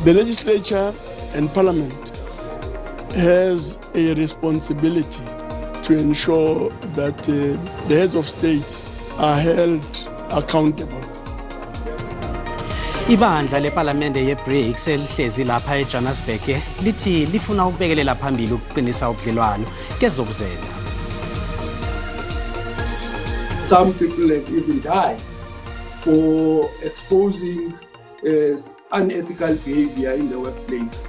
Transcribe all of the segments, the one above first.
The legislature and parliament has a responsibility to ensure that the heads of states are held accountable. Ibandla leParliamente yeBrics elihlezi lapha eJohannesburg lithi lifuna ukubekelela phambili ukuqinisa ubudlelwano kezokuzela. Some people have even died for exposing unethical behavior in the workplace.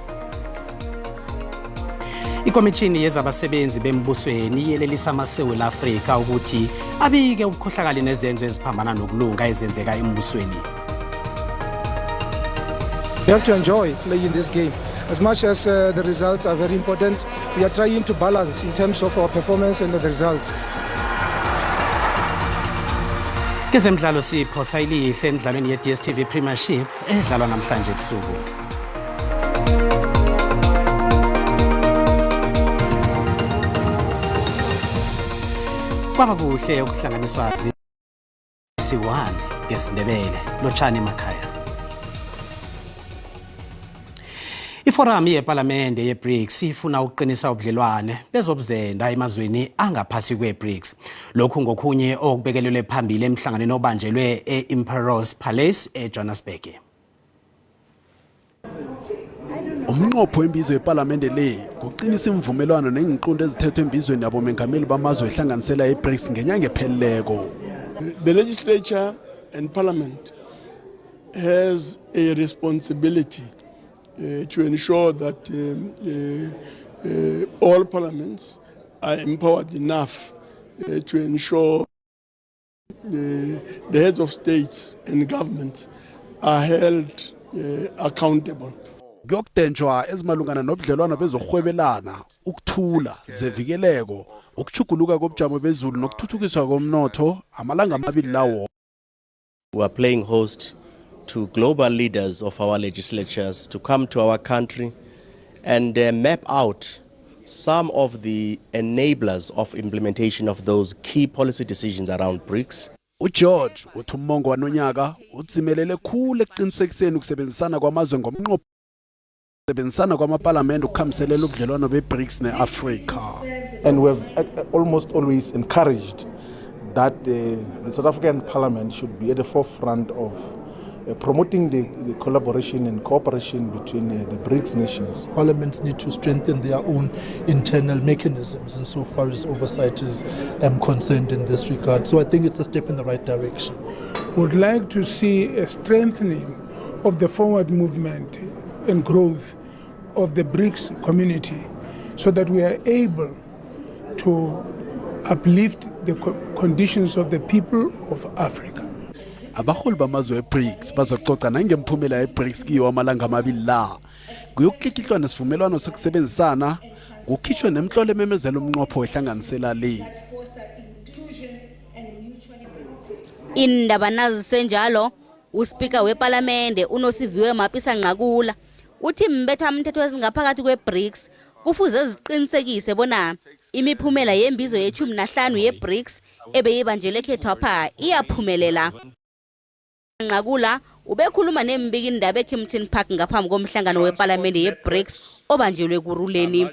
Ikomishini yezabasebenzi bembusweni iyelelisa amaSewula Afrika ukuthi abike ukukhohlakala nezenzo eziphambana nokulunga ezenzeka embusweni. We have to enjoy playing this game. As much as the results are very important, we are trying to balance in terms of our performance and the results. Kezemidlalo siphosa ilihle emidlalweni ye-DStv Premiership edlalwa namhlanje ebusuku. Kwaba kuhle ukuhlanganiswa zesiWan zesiNdebele lotshani emakhaya. Iforamu yeParliamente yeBrics ifuna ukuqinisa ubudlelwane bezobuzenda emazweni angaphasi kweBrics. Lokhu ngokunye okubekelelwe phambili emhlanganweni obanjelwe eImperial's Palace eJohannesburg. Umnqopho wembizo yeParliamente le kuqinisa imvumelwano nengiqondo ezithethwe embizweni yabomengameli bamazwe ehlanganisela iBrics ngenyanga epheleleko. The legislature and parliament has a responsibility to ensure that all parliaments are empowered enough to ensure the heads of states and governments are held accountable. Kuyokudenjwa ezimalungana nobudlelwano bezokuhwebelana, ukuthula, zevikeleko, ukuchuguluka kobujamo bezulu nokuthuthukiswa komnotho amalanga amabili lawo. We are playing host to global leaders of our legislatures to come to our country and map out some of the enablers of implementation of those key policy decisions around BRICS. UGeorge uthi umongo wanonyaka utsimelele khulu ekuqinisekiseni ukusebenzisana kwamazwe ngomnqopho ukusebenzisana kwamaParliamente ukuhamselela ubudlelwano beBRICS neAfrika. And we have almost always encouraged that the South African Parliament should be at the forefront of promoting the collaboration and cooperation between the BRICS nations. Parliaments need to strengthen their own internal mechanisms insofar as oversight is concerned in this regard. So I think it's a step in the right direction. Would like to see a strengthening of the forward movement and growth of the BRICS community so that we are able to uplift the conditions of the people of Africa. Abaholi bamazwe eBrics bazoxoxa nangemphumela yeBrics kiyo amalanga amabili la. Kuyokukhihlwa nesivumelwano sokusebenzisana, kukhishwe nemhlolo ememezela umnqopho wehlanganisela le. Iindaba nazo senjalo, uSpeaker weParliamente uNosiviwe Mapisa-Nqakula uthi mbetha umthetho wezingaphakathi kweBrics kufuze ziqinisekise bona imiphumela yembizo ye-15 yeBrics ebeyibanjelwe ekhethwapha iyaphumelela. Nqakula ubekhuluma nembiki indaba eKempton Park ngaphambi komhlangano weParliamente yeBrics obanjelwe kuruleni.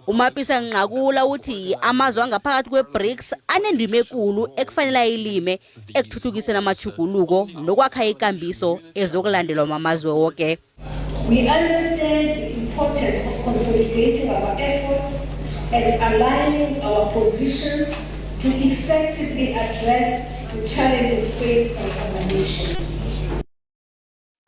uMapisa-Nqakula uthi amazwe angaphakathi kweBrics anendima enkulu ekufanele ayilime ekuthuthukiseni amajuguluko nokwakha ikambiso ezokulandelwa amazwe wonke. We understand the importance of consolidating our efforts and aligning our positions to effectively address the challenges faced by our nations.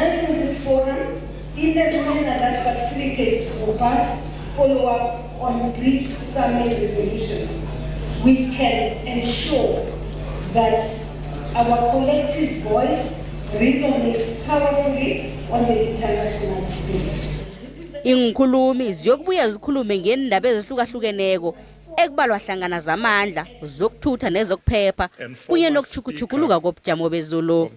Organizing this forum in a manner that facilitates robust follow-up on BRICS summit resolutions, we can ensure that our collective voice resonates powerfully on the international stage. Ingikhulumi ziyokubuya zikhulume ngendaba ezihlukahlukeneko ekubalwa hlangana zamandla zokuthutha nezokuphepha kunye nokuchukuluka kobujamo bezulu.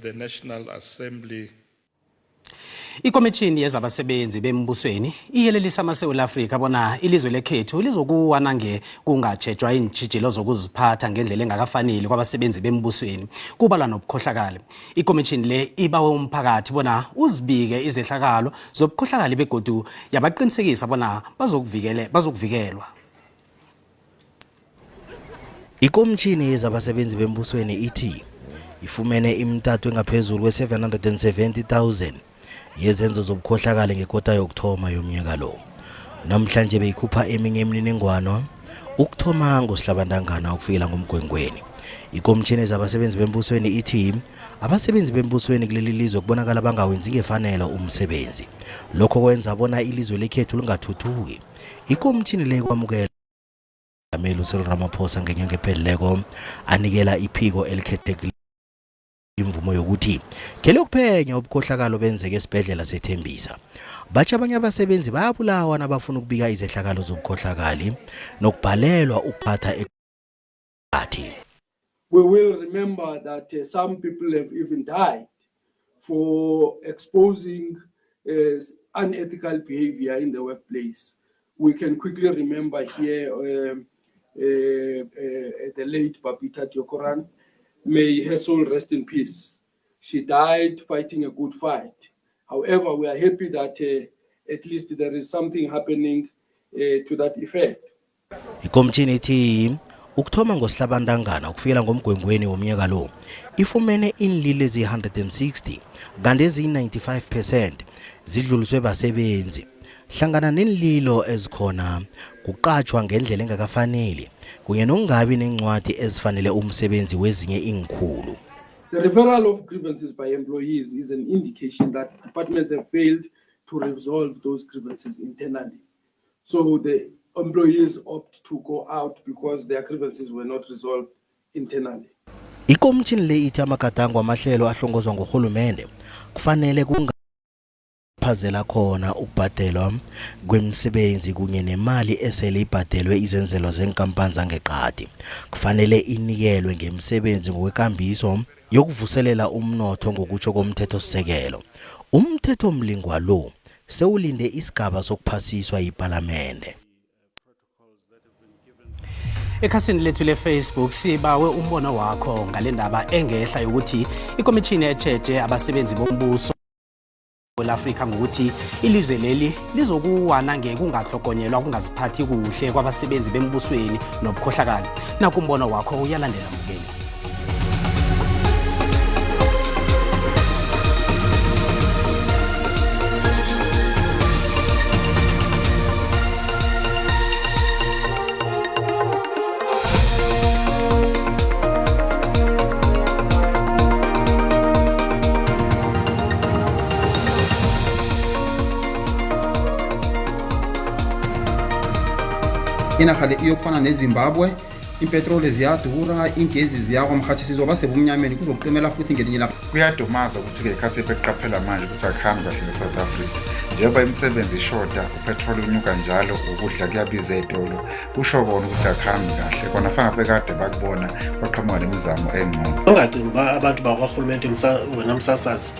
Ikomishini yezabasebenzi bembusweni iyelelisa amaSewula Afrika bona ilizwe lekhethu lizokuwa nange kungatshejwa intshijilo zokuziphatha ngendlela engakafanele kwabasebenzi bembusweni kubalwa nobukhohlakali. Ikomishini le ibawe umphakathi bona uzibike izehlakalo zobukhohlakali begodu yabaqinisekisa bona bazokuvikelwa. Ikomishini yezabasebenzi bembusweni ithi ifumene imitato engaphezulu kwe-770,000 yezenzo zobukhohlakali ngekota yokuthoma yomnyaka lo. Namhlanje beyikhupha eminye imininingwano ukuthoma ngosihlabantangana ukufikela ngomgwengweni. Ikomishini yezabasebenzi bembusweni ithi abasebenzi bembusweni kuleli lizwe kubonakala bangawenzi ngefanele umsebenzi. Lokho kwenza bona ilizwe lekhethu lingathuthuki. Ikomishini le kwamukela Ramaphosa ngenyanga ephelileko anikela iphiko elikhethekile imvumo yokuthi ngele ukuphenya ubukhohlakalo benzeke esibhedlela seThembisa. Batsha abanye abasebenzi bayabulawa nabafuna ukubika izehlakalo zobukhohlakali nokubhalelwa ukuphatha ekhathi. We will remember that some people have even died for exposing unethical behavior in the workplace. We can quickly remember here the late Babita Diokoran. May her soul rest in peace. She died fighting a good fight. However, we are happy that at least there is something happening to that effect. Ikomishini ithi ukuthoma ngosihlabantangana ukufikela ngomgwengweni womnyaka lo ifumene inlilo ezi-160 kanti ezi-95% zidluliswe basebenzi. Hlangana nenlilo ezikhona kuqatshwa ngendlela engakafanele kunye nokungabi nencwadi ezifanele umsebenzi wezinye inkhulu. The referral of grievances by employees is an indication that departments have failed to resolve those grievances internally. So the employees opt to go out because their grievances were not resolved internally. Ikomishini le ithi amagadango amahlelo ahlongozwa ngohulumende kufanele phazela khona ukubhadelwa kwemisebenzi kunye nemali esele ibhadelwe izenzelo zenkampani zangeqadi. Kufanele inikelwe ngemisebenzi ngokwekambiso yokuvuselela umnotho ngokutsho komthethosisekelo. Umthetho mlingwa lo sewulinde isigaba sokuphasiswa yiParliamente. Ekhasini lethu le-Facebook sibawe umbono wakho ngale ndaba engehla yokuthi ikomishini etsheje abasebenzi bombuso Afrika ngokuthi ilizwe leli lizokuwa nange kungahlogonyelwa kungaziphathi kuhle kwabasebenzi bembusweni nobukhohlakali. Nakumbono wakho uyalandela mukeli. Inarha le iyokufana neZimbabwe, impetroli ziyadura, ingezi ziyakwamhathi sizoba sebumnyameni kuzoqimela futhi ngelinye lapha. Kuyadumaza ukuthi-ke ikhathi ebeqaphela manje ukuthi akuhambi kahle ngeSouth Africa. Njengoba imisebenzi ishoda, upetroli unyuka njalo, ukudla kuyabiza etolo, kusho kona ukuthi akuhambi kahle. Kona fanele bekade bakubona baqhamuka nemizamo engcono. Ungagcini abantu bakwarhulumente wena msasazi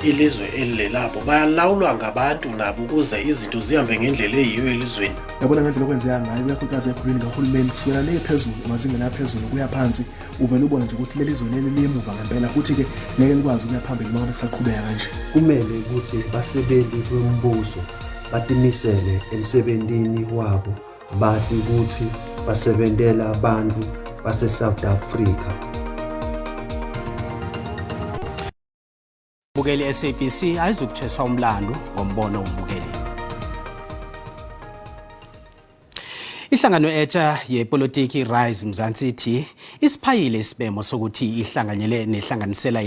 ilizwe elilelapho bayalawulwa ngabantu nabo ukuze izinto zihambe ngendlela eyiyo elizweni. Yabona ngendlela okwenzeka ngayo ikakhulukazi ekhulwini kahulumeni kusukela le phezulu emazingeni aphezulu kuya phansi uvele ubona nje ukuthi leli zwe leli liyemuva ngempela futhi-ke ngeke likwazi ukuya phambili uma kusaqhubeka kanje. Kumele ukuthi basebenzi bombuso batimisele emsebenzini wabo bathi ukuthi basebenzela abantu base-South Africa. Bukeli SABC ayizukutheswa umlando ngombono umbukeli. Ihlangano etsha yepolitiki Rise Mzansi ithi isiphayile isibemo sokuthi ihlanganyele nehlanganisela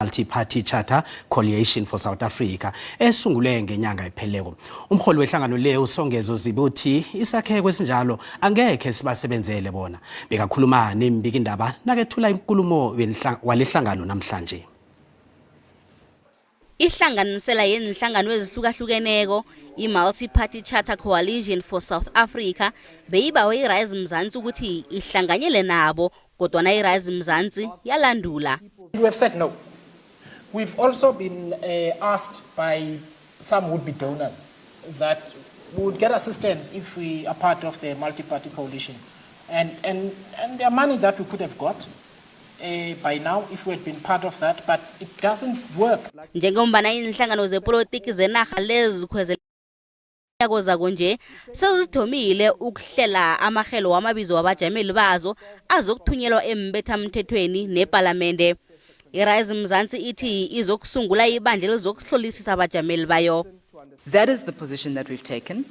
Multi-Party Charter Coalition for South Africa esungulwe ngenyanga epheleleko. Umholi wehlangano le uSongezo Zibuthi isakheko esinjalo angeke sibasebenzele bona. Bekakhuluma neMbikindaba nakethula inkulumo walehlangano namhlanje. Ihlanganisela yenhlangano ezihlukahlukeneko i-Multi-Party Charter Coalition for South Africa beyibawe iRise Mzansi ukuthi ihlanganyele nabo kodwa na iRise Mzansi yalandula. We have said no. We've also been asked by some would-be donors that we would get assistance if we are part of the multi-party coalition. And there are money that we could have got by now if we had been part of that, but it doesn't work. Njengombana inhlangano zepolitiki zenarha lezikhwezela yakozako nje sezithomile ukuhlela amahelo wamabizo wabajameli bazo azokuthunyelwa embethamthethweni neParliamente. iRise Mzansi ithi izokusungula ibandla elizokuhlolisisa abajameli bayo. That is the position that we've taken.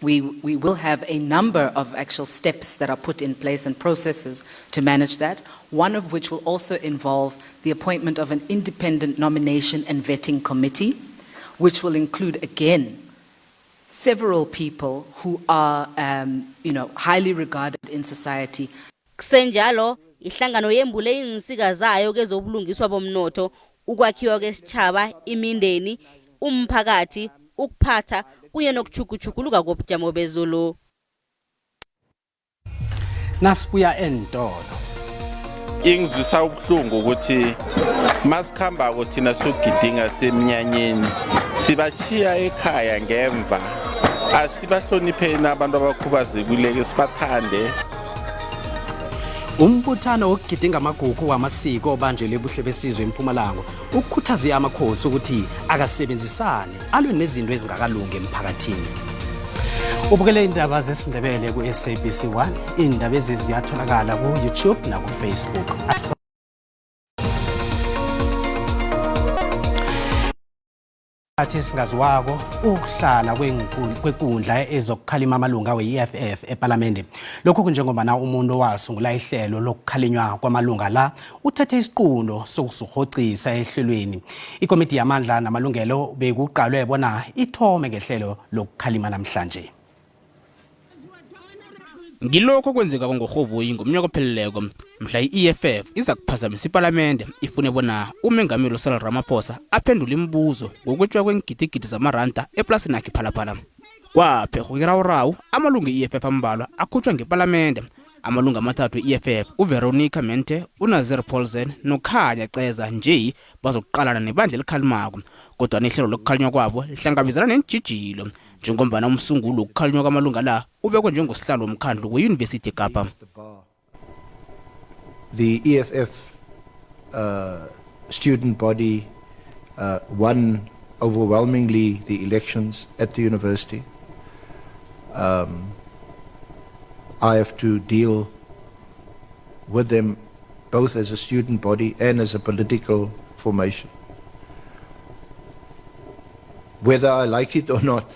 We will have a number of actual steps that are put in place and processes to manage that, one of which will also involve the appointment of an independent nomination and vetting committee, which will include, again, several people who are highly regarded in society. Kusenjalo, ihlangano yembule insika zayo kezobulungiswa bomnotho, ukwakhiwa kwesitshaba, imindeni, umphakathi, ukuphatha kuye nokuchukuchukuluka kobujamo bezulu. Nasibuya entolo. Ingizwisa ubuhlungu ukuthi masikhamba ukuthi nasugidinga seminyanyeni sibachiya ekhaya ngemva. Asibahlonipheni abantu abakhubazekile sibathande. Umbuthano wokugidinga amagugu wamasiko obanjele ebuhle besizwe eMpumalanga ukukhuthaza amakhosi ukuthi akasebenzisane alwe nezinto ezingakalungi emphakathini. Ubukele indaba zesiNdebele ku SABC 1, indaba eziziyatholakala ku YouTube na ku Facebook. Athi singaziwako ukuhlala kwenkundla ezokukhalima amalunga we-EFF eParliamente. Lokhu kunjengoba na umuntu wasungula ihlelo lokukhalinywa kwamalunga la uthethe isiqundo sokusuhocisa ehlelweni. Ikomiti yamandla namalungelo bekuqalwe bona ithome ngehlelo lokukhalima namhlanje. Ngilokho kwenzeka ngorhoboyi ngomnyaka opheleleko mhla iEFF iza kuphazamisa iParliamente ifune bona umengameli Cyril Ramaphosa aphendule imibuzo ngokwetshwa kwengidigidi zamaranda eplasini yakhe phalaphala. Kwaphekho irawurawu amalungu eEFF ambalwa akhutshwa ngeParliamente. Amalungu amathathu eEFF uVeronica Mente, uNazir Paulsen noKhanya Ceza nje bazokuqalana nebandla elikhalimako. Kodwa nehlelo lokukhalinywa kwabo lihlangabezana nenjijilo njengombana umsungulu ukukhalinywa kwamalunga la ubekwe njengosihlalo womkhandlu weUniversity eKapa. The EFF student body won overwhelmingly the elections at the university. I have to deal with them both as a student body and as a political formation. Whether I like it or not,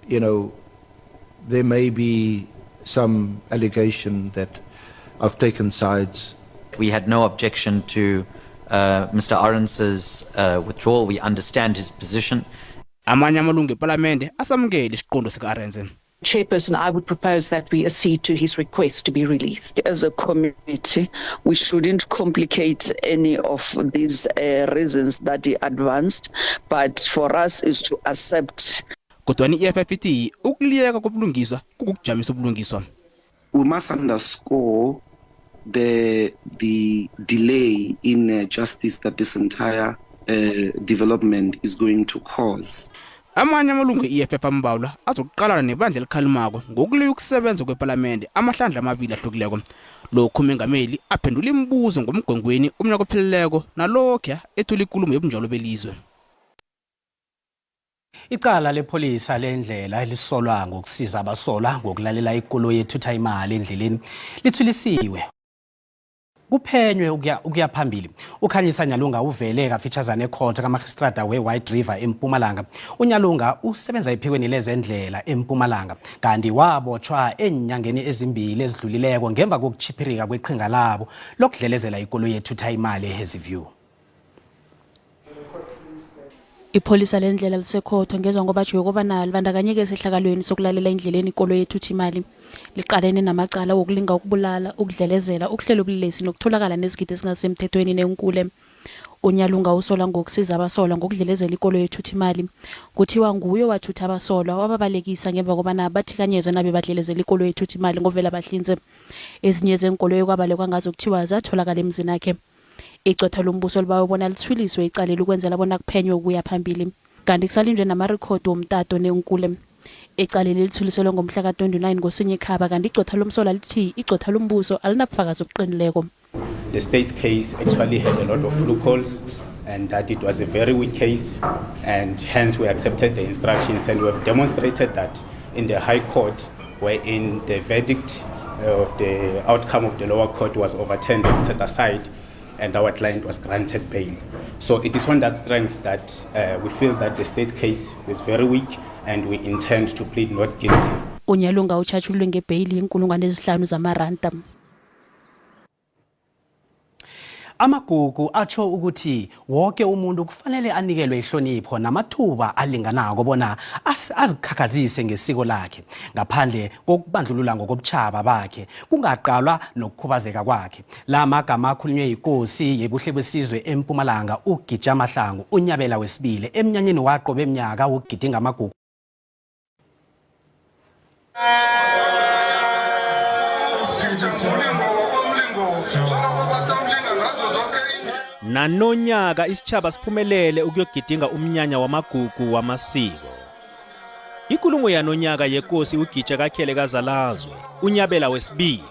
there may be some allegation that I've taken sides. We had no objection to Mr. Arens's withdrawal. We understand his position. Amanye amalungu eParliamente asamukele isiqondo sika-Arens. Chairperson, I would propose that we accede to his request to be released. As a committee, we shouldn't complicate any of these reasons that he advanced, but for us is to accept. Kodwa iEFF ithi ukuliyeka kobulungiswa kukujamisa ubulungiswa. We must underscore the delay in justice that this entire development is going to cause. Amanye amalungu eEFF ambalwa azokuqalana nebandla elikhalimako ngokuleya ukusebenza kweParliamente amahlandla amabili ahlukileko. Lokhu umengameli aphendula imibuzo ngomgwengweni umnyaka opheleleko nalokho ethula ikulumo yobunjalo belizwe. Icala lepolisa lendlela elisolwa ngokusiza abasola ngokulalela ikoloyi ethutha imali endleleni lithulisiwe. Kuphenywe ukuya phambili. Ukhanyisa Nyalunga uvele kafeaturesana ecourt kaMagistrate weWhite River eMpumalanga. uNyalunga usebenza ephikweni lezendlela eMpumalanga kanti wabotshwa enyangeni ezimbili ezidlulileko ngemva kokuchiphirika kweqhinga labo lokudlelezela ikoloyi ethutha imali eHeavyview. Ipolisa lendlela lisekhotho ngezwe ngoba batsho ukubana libandakanyeke esehlakalweni sokulalela indleleni ikoloyi ethutha imali. Liqalene namacala wokulinga ukubulala, ukudlelezela, ukuhlela ubulelesi nokutholakala nezigidi ezingasemthethweni nenkule. uNyalunga usola ngokusiza abasola ngokudlelezela ikoloyi ethutha imali. Kuthiwa nguye wathutha abasola wababalekisa ngemva kobana bathikanyezwe nabe badlelezela ikoloyi ethutha imali ngovela bahlinze. Ezinye zenkoloyi kwabalekwa ngazo kuthiwa zatholakala emzini wakhe. Igcotha lombuso libawe bona lithuliswe icalelo ukwenzela bona kuphenywe ukuya phambili. Kanti kusalindwe namarekhodi womtato nenkule. Icalelo lithuliselwe ngomhla ka-29 ngoSinyikhaba kanti igcotha lomsola lithi igcotha lombuso alinabufakazi obuqinileko. The state's case actually had a lot of loopholes and that it was a very weak case, and hence we accepted the instructions, and we have demonstrated that in the High Court, wherein the verdict of the outcome of the lower court was overturned and set aside, and our client was granted bail. So it is on that strength that we feel that the state case is very weak, and we intend to plead not guilty. Unyalunga uchatshulwe ngebhayili ye5,000 zamaranda. Amagugu atsho ukuthi wonke umuntu kufanele anikelwe ihlonipho namathuba alinganako bona azikhakhazise ngesiko lakhe ngaphandle kokubandlulula ngokobutshaba bakhe kungaqalwa nokukhubazeka kwakhe. La magama akhulunywe yinkosi yebuhle besizwe eMpumalanga uGija Mahlangu unyabela wesibili emnyanyeni waqobe eminyaka wokugidinga amagugu. Nanonyaka isitshaba siphumelele ukuyogidinga umnyanya wamagugu wamasiko. Inkulumo yanonyaka yenkosi uGija kaKhele kaZalazwe unyabela wesibili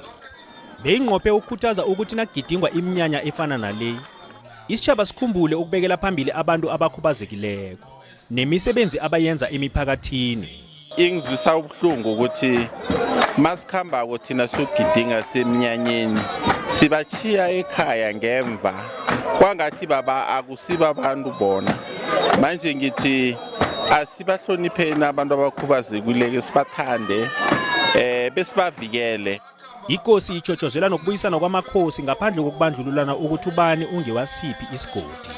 beyinqophe ukukhuthaza ukuthi nagidingwa iminyanya efana nale isitshaba sikhumbule ukubekela phambili abantu abakhubazekileko nemisebenzi abayenza emiphakathini. Ingizwisa ubuhlungu ukuthi masikhamba thina sugidinga semnyanyeni sibachiya ekhaya ngemva kwangathi baba akusiba abantu bona. Manje ngithi asibahlonipheni abantu abakhubazekile sibathande besibavikele. Inkosi ichochozela nokubuyisana kwamakhosi ngaphandle kokubandlululana ukuthi ubani ungewasiphi isigodi.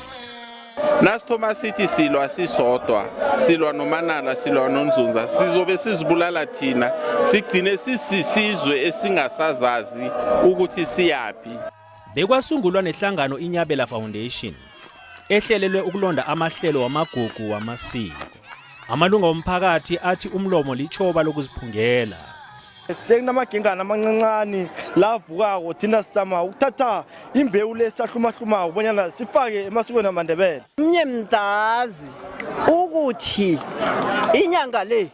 Nasithoma sithi silwa sisodwa, silwa noManala, silwa noNzunza, sizobe sizibulala thina, sigcine sisizwe esingasazazi ukuthi siyapi. Bekwasungulwa nehlangano Iindaba Foundation ehlelelwe ukulonda amahlelo wamagugu wamasiko. Amalunga omphakathi athi umlomo lichoba lokuziphungela. Sekunamagingana amancancane lavukako thina sizama ukuthatha imbewu lesahlumahluma ubonyana sifake emasikweni amaNdebele. Mnyemdazi ukuthi inyanga le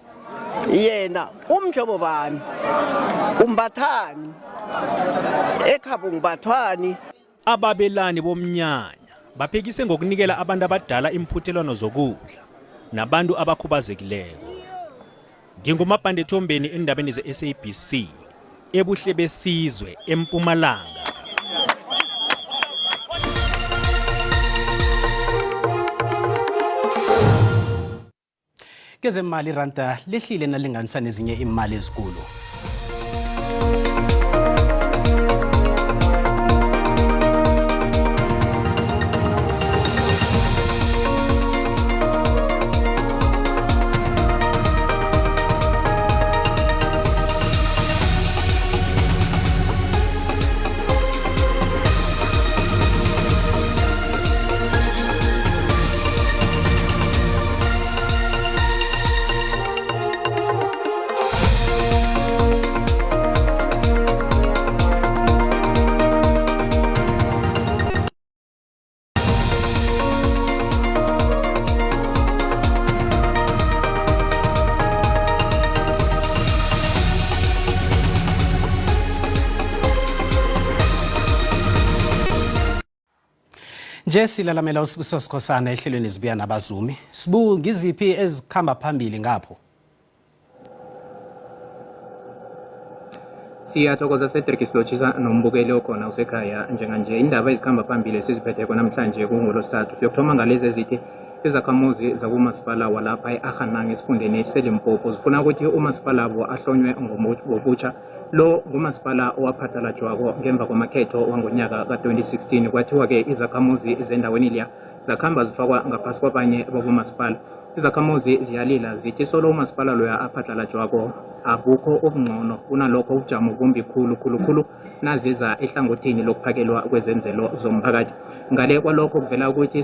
yena umhlobo bani umbathani ekhabo ngibathwani. Ababelani bomnyanya baphekise ngokunikela abantu abadala imphuthelwano zokudla nabantu abakhubazekileko. Ngingumapande Thombeni endabeni ze-SABC ebuhle besizwe eMpumalanga. Kezemali ranta lehlile nalinganisa nezinye imali ezikulu. Nje silalamela uSibusiso Sikhosana ehlelweni ezibuya nabazumi. Sibu ngiziphi ezikhamba phambili ngapho? Siyathokoza Cedric Silotshisa nombukeli okhona usekhaya njenganje indaba ezikhamba phambili esiziphetheko namhlanje kungoLwesithathu. Siyokuthoma ngalezi ezithi izakhamuzi zakumasipala walapha eArhanang esifundeni seLimpopo zifuna ukuthi umasipala wabo ahlonywe ngobutsha. Lo ngumasipala owaphathalatshwako ngemva kwamakhetho wangonyaka ka-2016 kwathiwa-ke izakhamuzi zendaweni liya zakhamba zifakwa ngaphasi kwabanye bobumasipala. Izakhamuzi ziyalila zithi solo umasipala loya aphathalatshwako abukho obungcono kunalokho ubujamo bumbi khulu naziza ehlangothini lokuphakelwa kwezenzelo zomphakathi. Ngale kwalokho kuvela ukuthi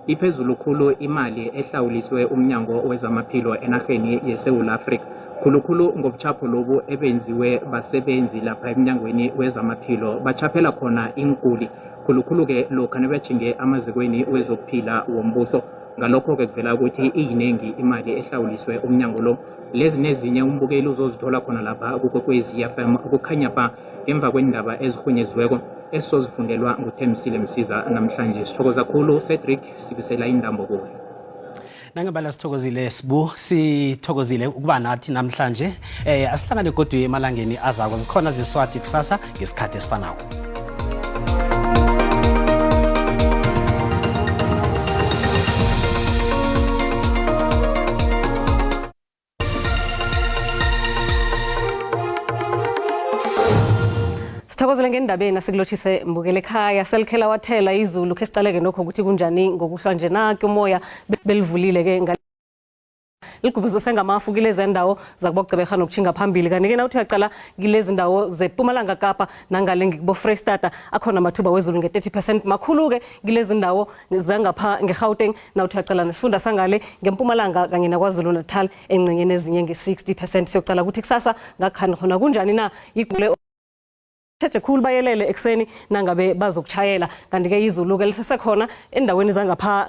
iphezulu khulu imali ehlawuliswe umnyango wezamaphilo enarheni yeSewula Afrika khulukhulu ngobuchapho lobu ebenziwe basebenzi lapha emnyangweni wezamaphilo bachaphela khona inkuli khulukhulu-ke lokha nebajinge amazikweni wezokuphila wombuso ngalokho-ke kuvela ukuthi iyinengi imali ehlawuliswe umnyango lo lezi nezinye umbukeli uzozithola khona lapha kuKwekwezi FM kukhanya pa ngemva kwendaba ezirhunyeziweko esizozifundelwa nguThembisile Msiza namhlanje. Sithokoza khulu Cedric, sibisela indambo kuwe. Nangembala sithokozile ukuba nathi namhlanje. Asihlangane kodwa emalangeni azako zikhona ziswati kusasa ngesikhathi esifanayo. Sithokozele ngendabeni asikulotshise mbukele ekhaya selikhela wathela izulu ke siqaleke nokho ukuthi kunjani ngokuhlwa nje nakho umoya belivulile ke Ligubuzo sengamafu kilezi ndawo zakubogcebeka nokuchinga phambili kanike na uthi uyaqala kilezi ndawo zePumalanga Kapa nangale ngikubo Freystata akhona amathuba wezulu nge30% makhulu ke kilezi ndawo zangapha ngeGauteng na uthi uyaqala nesifunda sangale ngeMpumalanga kanye naKwaZulu Natal engcenyeni ezinye nge60% siyocala ukuthi kusasa ngakhani khona kunjani na igule Thethe khulu bayelele ekseni nangabe bazokuchayela kanti ke izulu ke lisesekhona endaweni zangapha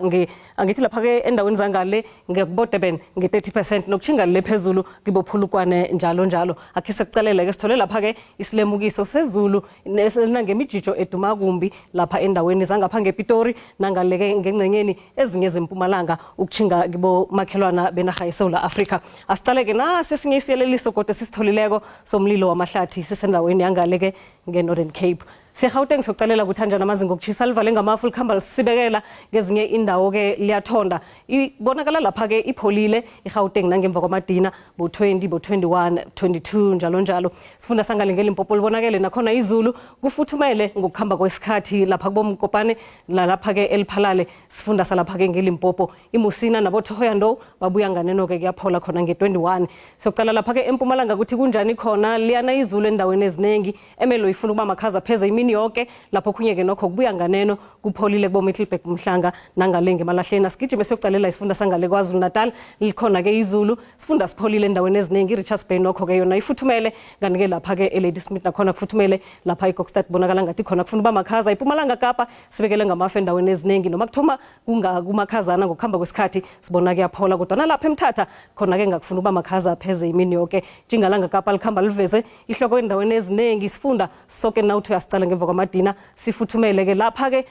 angithi lapha ke endaweni zangale ngekubodeben nge30% nokuchinga le phezulu kibophulukwane njalo akhise kucelele ke sithole lapha ke isilemukiso sezulu nangemijijo eduma kumbi lapha endaweni zangapha ngePitori nangale ke ngengcenyeni ezinye zeMpumalanga ukuchinga kibo makhelwana benaga eSouth Africa asicaleke na sesinye isiyeleliso kodwa sisitholileko somlilo wamahlathi sisendaweni yangale ke ngeNorthern Cape seGauteng sokucalela kuthanjana amazinga okuchisa livale ngamafu likhamba lisibekela ngezinye indawo ke liyathonda ibonakala lapha ke ipholile iGauteng nangemva kwamadina bo20 bo21 22 njalo sifunda sangale ngeLimpopo libonakele nakhona izulu kufuthumele ngokukhamba kwesikhathi lapha kubomkopane lapha ke eliphalale sifunda salapha ke ngeLimpopo iMusina naboThohoyandou babuya nganeno ke kuyaphola khona nge21 sokucala lapha ke eMpumalanga ukuthi kunjani khona liyana izulu endaweni ezinengi emelo ifuna ukuba makhaza pheze imini yonke lapho kunyeke nokho kubuya nganeno kupholile kubo Middelburg Mhlanga nangalenge emalahleni sigijime siyocalela isifunda sangale KwaZulu Natal likhona ke izulu sifunda sipholile endaweni ezinengi Richards Bay nokho ke yona ifuthumele kanike lapha ke eLadysmith nakhona kufuthumele lapha eKokstad bonakala ngathi khona kufuna uba makhaza iPumalanga Kapa sibekele ngamafu endaweni ezinengi noma kuthoma kumakhazana ngokuhamba kwesikhathi sibona kuyaphola kodwa nalapha eMthatha khona ke ngakufuna uba makhaza pheze imini yonke Jingalanga Kapa likhamba liveze ihloko endaweni ezinengi sifunda soke nawuthi uyasicala ngemva kwamadina sifuthumele ke lapha ke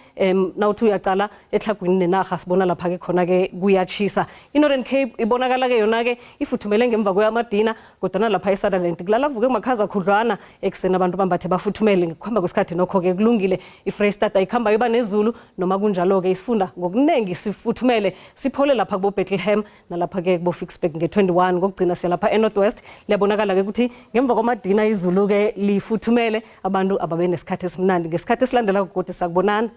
nawuthi uyaqala ehlagwini nenaga sibona lapha ke khona ke kuyachisa iNorthern Cape ibonakala ke yona ke ifuthumele ngemva kwamadina kodwa nalapha eSutherland kulala kuvuke makhaza khudlwana eksena abantu bambathe bafuthumele ngokuhamba kwesikhathi nokho ke kulungile iFreystata ikhamba yoba nezulu noma kunjalo ke isifunda ngokunengi sifuthumele siphole lapha kubo Bethlehem nalapha ke kubo Fixburg nge21 ngokugcina siyalapha eNorthwest liyabonakala ke ukuthi ngemva kwamadina izulu ke lifuthumele abantu ababe nesikhathi esimnandi ngesikhathi esilandela ukuthi sakubonana.